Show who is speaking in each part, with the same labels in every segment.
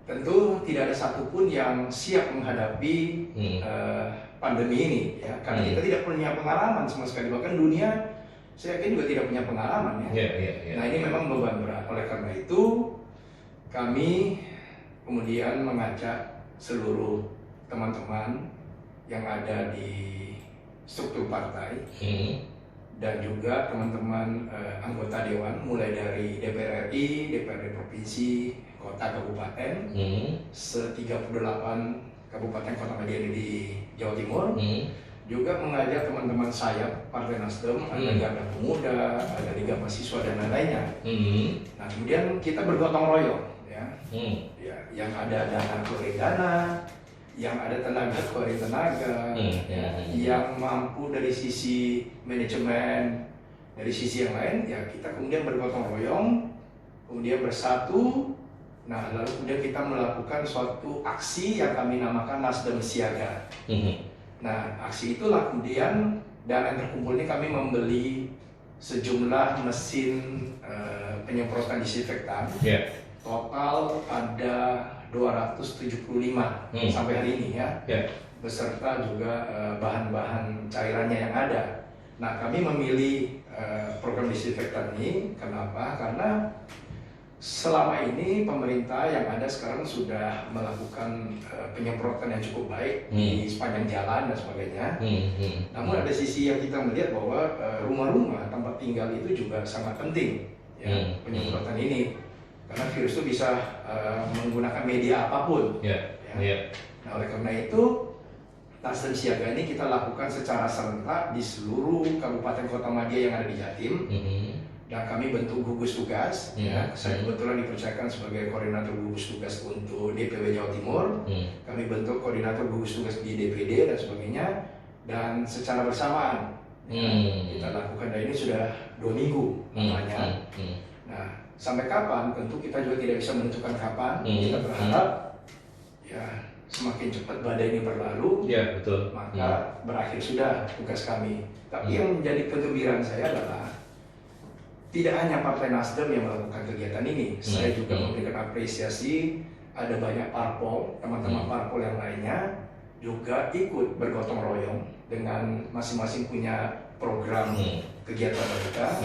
Speaker 1: Tentu tidak ada satupun yang siap menghadapi pandemi ini, ya, karena kita tidak punya pengalaman sama sekali, bahkan dunia saya yakin juga tidak punya pengalaman, ya. Nah, ini memang beban berat. Oleh karena itu kami kemudian mengajak seluruh teman-teman yang ada di struktur partai dan juga teman-teman anggota dewan, mulai dari DPR RI, DPRD provinsi, kota, kabupaten, se-38 kabupaten kota media di Jawa Timur, juga mengajak teman-teman saya Partai Nasdem, ada Garda Pemuda, ada Liga Mahasiswa dan lain-lainnya. Nah, kemudian kita bergotong royong, ya. Ya, yang ada dana keluar dana, yang ada tenaga keluar tenaga, ya, yang mampu dari sisi manajemen, dari sisi yang lain, ya kita kemudian bergotong royong, kemudian bersatu. Nah, lalu kemudian kita melakukan suatu aksi yang kami namakan Nasdem Siaga. Nah, aksi itulah kemudian dana yang terkumpul ini kami membeli sejumlah mesin penyemprotan disinfektan. Total ada 275 sampai hari ini, ya. Beserta juga bahan-bahan cairannya yang ada. Nah, kami memilih program disinfektan ini kenapa? Karena selama ini pemerintah yang ada sekarang sudah melakukan penyemprotan yang cukup baik di sepanjang jalan dan sebagainya. Namun ada sisi yang kita melihat bahwa rumah-rumah tempat tinggal itu juga sangat penting, ya, penyemprotan ini, karena virus itu bisa menggunakan media apapun. Nah, oleh karena itu Nasdem Siaga ini kita lakukan secara serentak di seluruh kabupaten kota media yang ada di Jatim. Dan kami bentuk gugus tugas, ya. Saya kebetulan dipercayakan sebagai koordinator gugus tugas untuk DPW Jawa Timur. Kami bentuk koordinator gugus tugas di DPD dan sebagainya. Dan secara bersamaan kita lakukan, dan ini sudah 2 minggu namanya. Nah, sampai kapan? Tentu kita juga tidak bisa menentukan kapan. Kita berharap ya semakin cepat badai ini berlalu, maka berakhir sudah tugas kami. Tapi yang menjadi kegembiraan saya adalah tidak hanya Partai Nasdem yang melakukan kegiatan ini, saya juga memberikan apresiasi. Ada banyak parpol, teman-teman parpol yang lainnya juga ikut bergotong royong dengan masing-masing punya program kegiatan mereka,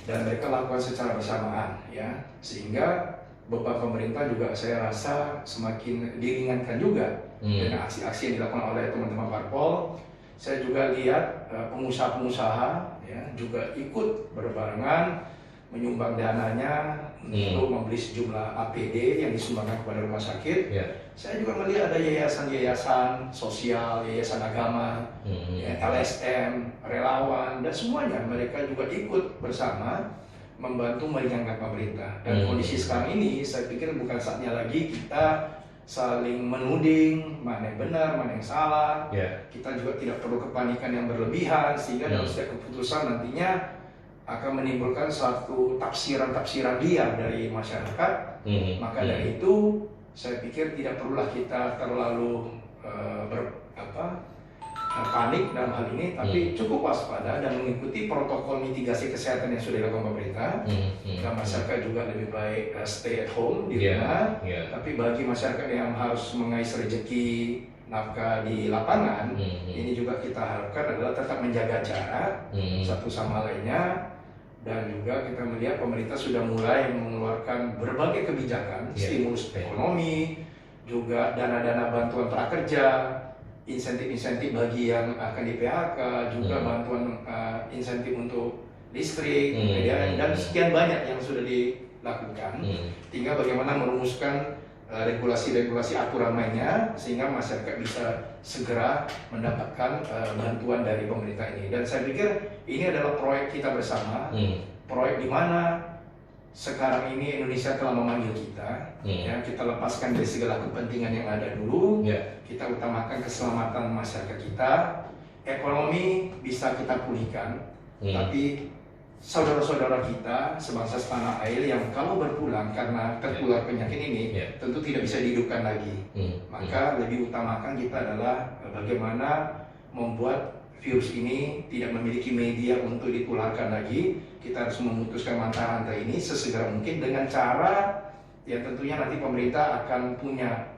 Speaker 1: dan mereka lakukan secara bersamaan, ya, sehingga beban pemerintah juga saya rasa semakin diringankan juga dengan aksi-aksi yang dilakukan oleh teman-teman parpol. Saya juga lihat pengusaha-pengusaha, ya, juga ikut berbarengan menyumbang dananya untuk membeli sejumlah APD yang disumbangkan kepada rumah sakit. Saya juga melihat ada yayasan-yayasan sosial, yayasan agama, ya, LSM, relawan, dan semuanya mereka juga ikut bersama membantu meringankan pemerintah. Dan kondisi sekarang ini saya pikir bukan saatnya lagi kita saling menuding mana yang benar, mana yang salah. Kita juga tidak perlu kepanikan yang berlebihan, sehingga dalam setiap keputusan nantinya akan menimbulkan suatu tafsiran-tafsiran liar dari masyarakat. Maka dari itu saya pikir tidak perlulah kita terlalu panik dalam hal ini, tapi cukup waspada dan mengikuti protokol mitigasi kesehatan yang sudah dilakukan pemerintah. Dan masyarakat juga lebih baik stay at home di rumah. Tapi bagi masyarakat yang harus mengais rezeki nafkah di lapangan, ini juga kita harapkan adalah tetap menjaga jarak satu sama lainnya. Dan juga kita melihat pemerintah sudah mulai mengeluarkan berbagai kebijakan, stimulus ekonomi, juga dana-dana bantuan prakerja, insentif-insentif bagi yang akan di PHK, juga bantuan insentif untuk listrik, dan sekian banyak yang sudah dilakukan. Tinggal bagaimana merumuskan regulasi-regulasi aturan mainnya sehingga masyarakat bisa segera mendapatkan bantuan dari pemerintah ini. Dan saya pikir ini adalah proyek kita bersama, proyek di mana sekarang ini Indonesia telah memanggil kita, ya, kita lepaskan dari segala kepentingan yang ada dulu, kita utamakan keselamatan masyarakat kita, ekonomi bisa kita pulihkan, tapi saudara-saudara kita sebangsa setanah air yang kalau berpulang karena tertular penyakit ini tentu tidak bisa dihidupkan lagi. Maka lebih utamakan kita adalah bagaimana membuat virus ini tidak memiliki media untuk ditularkan lagi. Kita harus memutuskan mata rantai ini sesegera mungkin dengan cara ya tentunya nanti pemerintah akan punya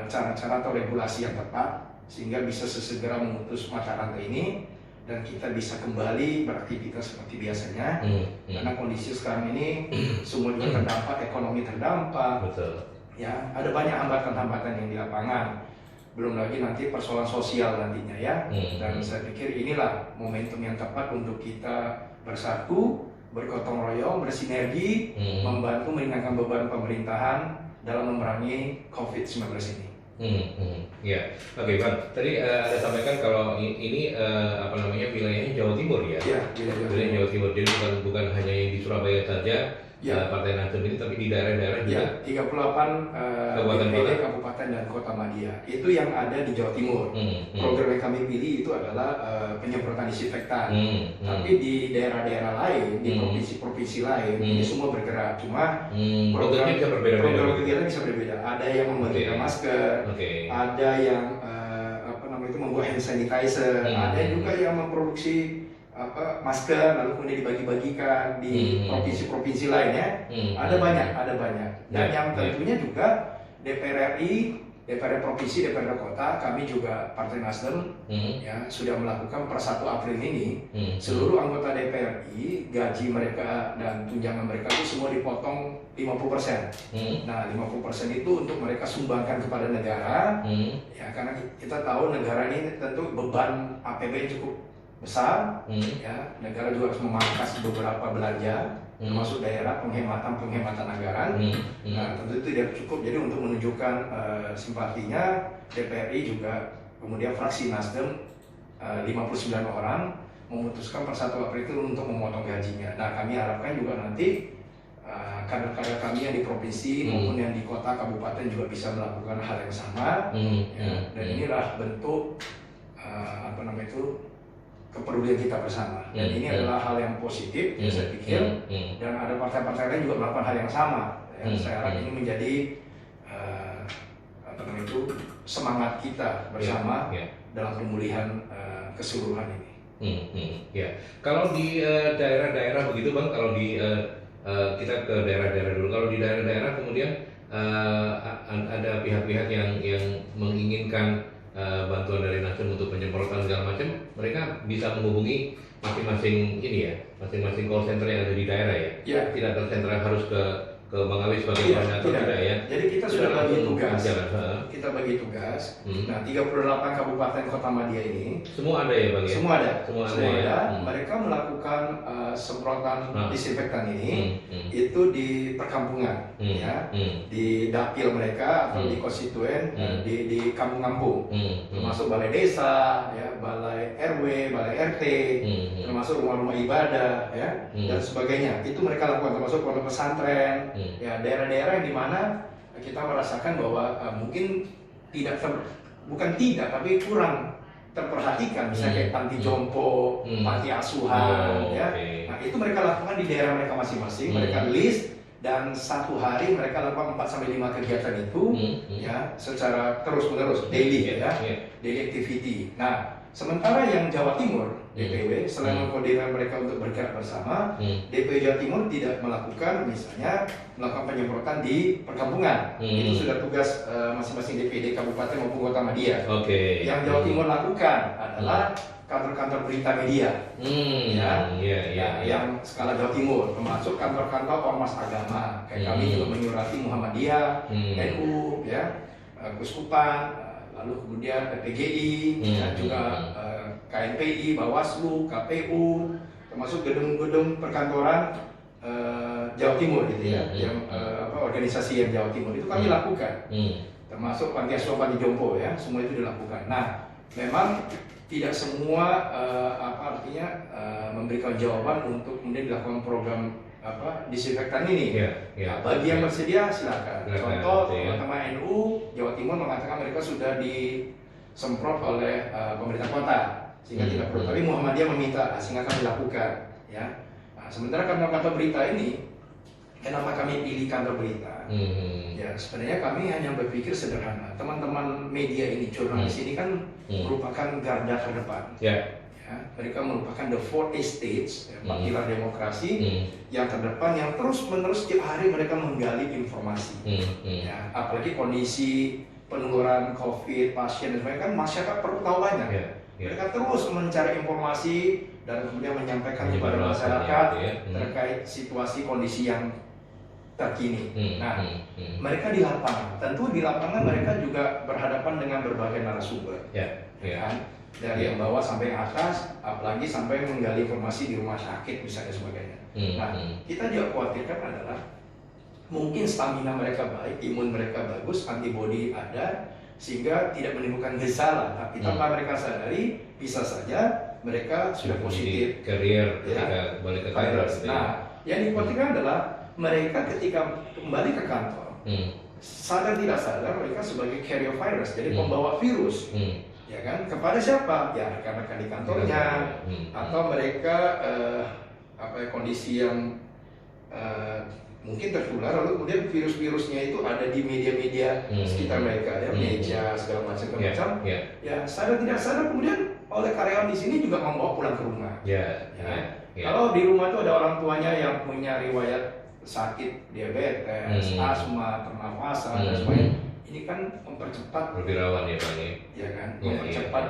Speaker 1: cara-cara atau regulasi yang tepat sehingga bisa sesegera memutus mata rantai ini dan kita bisa kembali beraktivitas seperti biasanya. Karena kondisi sekarang ini semua juga terdampak, ekonomi terdampak.
Speaker 2: Betul.
Speaker 1: Ya, ada banyak hambatan-hambatan yang di lapangan. Belum lagi nanti persoalan sosial nantinya ya. Dan saya pikir inilah momentum yang tepat untuk kita bersatu, bergotong royong, bersinergi, membantu meringankan beban pemerintahan dalam memerangi COVID-19 ini.
Speaker 2: Ya, oke Bang. Tadi ada sampaikan kalau ini apa namanya wilayahnya Jawa Timur ya?
Speaker 1: Iya,
Speaker 2: wilayah Jawa Timur. Jadi bukan hanya yang di Surabaya saja.
Speaker 1: Ya.
Speaker 2: Partai Nasdem ini, tapi di daerah-daerah juga.
Speaker 1: Ya, 38 DPD kabupaten dan kota madya itu yang ada di Jawa Timur. Program yang kami pilih itu adalah penyemprotan disinfektan. Tapi di daerah-daerah lain, di provinsi-provinsi lain, ini semua bergerak. Cuma program kegiatan bisa berbeda. Ada yang membagikan masker, ada yang membuat hand sanitizer, ada juga yang memproduksi masker lalu kemudian dibagi-bagikan di provinsi-provinsi lain ya. Ada banyak. Dan yang tentunya juga DPR RI, DPR provinsi, DPR kota, kami juga Partai Nasdem ya sudah melakukan per 1 April ini seluruh anggota DPR RI gaji mereka dan tunjangan mereka itu semua dipotong 50%. Nah, 50% itu untuk mereka sumbangkan kepada negara ya, karena kita tahu negara ini tentu beban APBN cukup besar, ya negara juga harus memangkas beberapa belanja, termasuk daerah penghematan anggaran. Nah tentu itu tidak cukup. Jadi untuk menunjukkan simpatinya, DPRI juga kemudian fraksi Nasdem 59 orang memutuskan per 1 April itu untuk memotong gajinya. Nah kami harapkan juga nanti kader-kader kami yang di provinsi maupun yang di kota kabupaten juga bisa melakukan hal yang sama. Ya, dan inilah bentuk kepedulian kita bersama. Dan ini adalah hal yang positif, ya saya pikir. Dan ada partai-partai lain juga melakukan hal yang sama. Saya harap ini menjadi semangat kita bersama dalam pemulihan keseluruhan ini.
Speaker 2: Ya, kalau di daerah-daerah begitu Bang, kalau di kita ke daerah-daerah dulu. Kalau di daerah-daerah kemudian ada pihak-pihak yang menginginkan bantuan dari Nasdem untuk penyemprotan segala macam, mereka bisa menghubungi masing-masing masing-masing call center yang ada di daerah ya. Tidak tersentra harus ke Bang Awi sebagai koordinator tidak ya.
Speaker 1: Jadi kita sudah bagi tugas. Kita bagi tugas. Nah, 38 kabupaten kota madya ini
Speaker 2: semua ada ya Bang ya.
Speaker 1: Semua ada.
Speaker 2: Ya?
Speaker 1: Mereka melakukan semprotan disinfektan ini itu di perkampungan ya. Di dapil mereka atau di konstituen di kampung-kampung. Termasuk balai desa ya, balai RW, balai RT, termasuk rumah-rumah ibadah ya dan sebagainya. Itu mereka lakukan, termasuk pondok pesantren. Ya, daerah-daerah yang dimana kita merasakan bahwa mungkin tapi kurang terperhatikan, misalnya kayak panti jompo, panti asuhan, ya. Nah itu mereka lakukan di daerah mereka masing-masing, mereka list dan satu hari mereka lakukan 4-5 kegiatan itu, ya, secara terus-menerus, daily ya, daily activity. Nah sementara yang Jawa Timur, DPW, selain mengkoordinir mereka untuk bergerak bersama, DPW Jawa Timur tidak melakukan, misalnya melakukan penyemprotan di perkampungan. Itu sudah tugas masing-masing DPD kabupaten maupun kota madya. Yang Jawa Timur lakukan adalah kantor-kantor berita media, yang skala Jawa Timur, termasuk kantor-kantor ormas agama. Kayak kami juga menyurati Muhammadiyah, NU, ya, Kuskupan, lalu kemudian PGI, dan juga KNPI, Bawaslu, KPU, termasuk gedung-gedung perkantoran Jawa Timur gitu ya, yang organisasi yang Jawa Timur itu kami lakukan, termasuk panti asuhan, panti jompo ya, semua itu dilakukan. Nah, memang tidak semua memberikan jawaban untuk kemudian dilakukan program disinfektan ini. Nah, bagi yang bersedia silakan. Contoh teman-teman NU Jawa Timur mengatakan mereka sudah disemprot oleh pemerintah kota sehingga tidak perlu. Tapi Muhammadiyah meminta sehingga kami lakukan. Ya. Nah, sementara kantor-kantor berita ini, kenapa kami pilih kantor berita? Ya sebenarnya kami hanya berpikir sederhana. Teman-teman media ini, jurnalis ini kan merupakan garda terdepan. Ya, ya, mereka merupakan the four estates, ya, pilar demokrasi yang terdepan, yang terus-menerus tiap hari mereka menggali informasi. Ya, apalagi kondisi penularan COVID, pasien dan sebagainya, kan masyarakat perlu tahu banyak. Mereka terus mencari informasi dan kemudian menyampaikan kepada masyarakat terkait situasi kondisi yang terkini. Nah, mereka di lapangan, tentu di lapangan mereka juga berhadapan dengan berbagai narasumber, kan? Dari yang bawah sampai yang atas, apalagi sampai menggali informasi di rumah sakit misalnya sebagainya. Nah, kita juga khawatirkan adalah mungkin stamina mereka baik, imun mereka bagus, antibodi ada, sehingga tidak menimbulkan gejala, tapi tanpa mereka sadari bisa saja mereka sudah positif.
Speaker 2: Carrier ketika kembali ke kantor.
Speaker 1: Nah, yang dikhawatirkan adalah mereka ketika kembali ke kantor, sadar tidak sadar mereka sebagai carrier virus, jadi pembawa virus. Ya kan, kepada siapa? Ya rekan-rekan di kantornya, atau mereka kondisi yang mungkin tertular, lalu kemudian virus-virusnya itu ada di media-media sekitar mereka, ya meja segala macam. Ya sadar tidak sadar kemudian oleh karyawan di sini juga membawa pulang ke rumah. Kalau di rumah itu ada orang tuanya yang punya riwayat sakit diabetes, asma, pernafasan dan sebagainya. Ini kan mempercepat
Speaker 2: lebih rawan ya Pak
Speaker 1: ya kan, mempercepat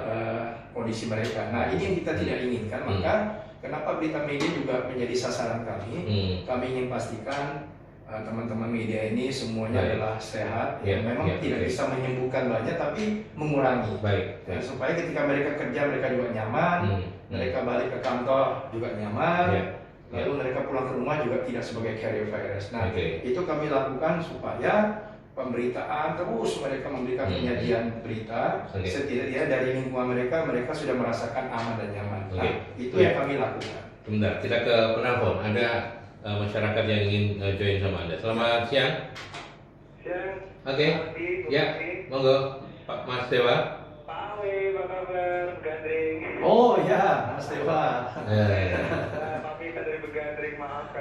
Speaker 1: kondisi mereka. Nah, ini yang kita tidak inginkan. Maka kenapa berita media juga menjadi sasaran kami. Kami ingin pastikan teman-teman media ini semuanya adalah sehat. Memang tidak bisa menyembuhkan banyak, tapi mengurangi. Supaya ketika mereka kerja mereka juga nyaman, mereka balik ke kantor juga nyaman. Lalu mereka pulang ke rumah juga tidak sebagai carrier virus. Nah, itu kami lakukan supaya pemberitaan terus mereka memberikan penyajian berita, setidaknya dari lingkungan mereka sudah merasakan aman dan nyaman. Nah, itu yang kami lakukan.
Speaker 2: Sebentar, kita ke penelpon. Ada masyarakat yang ingin join sama Anda. Selamat siang.
Speaker 3: Siang.
Speaker 2: Ya, monggo Pak Mas Dewa.
Speaker 3: Pak Awe, apa kabar? Gandring.
Speaker 1: Oh ya, Mas Dewa.
Speaker 3: Pak Peter dari Begandring, maaf.